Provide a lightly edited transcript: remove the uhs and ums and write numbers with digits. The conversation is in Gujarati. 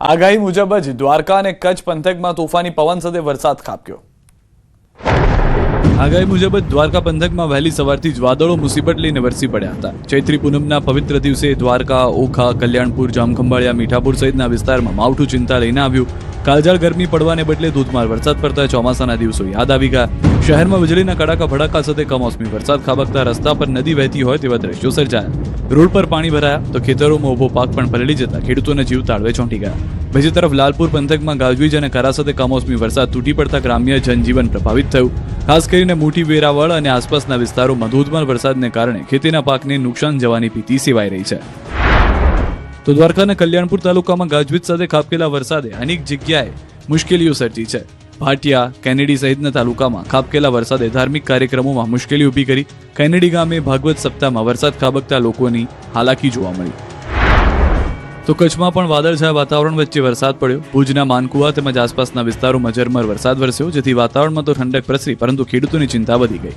આગાહી મુજબ જ દ્વારકા અને કચ્છ પંથકમાં તોફાની પવન સાથે વરસાદ ખાબક્યો। આગાહી મુજબ જ દ્વારકા પંથકમાં વહેલી સવારથી જ વાદળો મુસીબત લઈને વરસી પડ્યા હતા। ચૈત્રી પૂનમના પવિત્ર દિવસે દ્વારકા, ઓખા, કલ્યાણપુર, જામખંભાળિયા, મીઠાપુર સહિતના વિસ્તારમાં માવઠું ચિંતા લઈને આવ્યું। કાળઝાળ ગરમી પડવાને બદલે ધોધમાર વરસાદ પડતા ચોમાસાના દિવસો યાદ આવી ગયા। શહેરમાં વીજળીના કડાકા ભડાકા સાથે કમોસમી વરસાદ ખાબકતા રસ્તા પર નદી વહેતી હોય તેવા દ્રશ્યો સર્જાયા। રોડ પર પાણી ભરાયા તો ખેતરોમાં ઊભો પાક પણ પલળી જતા ખેડૂતોના જીવ તાળવે ચોંટી ગયા। બીજી તરફ લાલપુર પંથકમાં ગાજવીજ અને કરા સાથે કમોસમી વરસાદ તૂટી પડતા ગ્રામ્ય જનજીવન પ્રભાવિત થયું। ખાસ કરીને મોટી વેરાવળ અને આસપાસના વિસ્તારોમાં ધોધમાર વરસાદને કારણે ખેતીના પાકને નુકસાન જવાની ભીતિ સેવાઈ રહી છે। તો દ્વારકા અને કલ્યાણપુર તાલુકામાં ગાજવીજ સાથે ખાબકેલા વરસાદે અનેક જગ્યાએ મુશ્કેલીઓ સર્જી છે। ભાટિયા, કેનેડી સહિતના તાલુકામાં ખાબકેલા વરસાદે ધાર્મિક કાર્યક્રમોમાં મુશ્કેલી ઊભી કરી। કેનેડી ગામે ભાગવત સપ્તાહમાં વરસાદ ખાબકતા લોકોની હાલાકી જોવા મળી। તો કચ્છમાં પણ વાદળછાયા વાતાવરણ વચ્ચે વરસાદ પડ્યો। ભુજના માનકુવા તેમજ આસપાસના વિસ્તારોમાં ઝરમર વરસાદ વરસ્યો, જેથી વાતાવરણમાં તો ઠંડક પ્રસરી, પરંતુ ખેડૂતોની ચિંતા વધી ગઈ।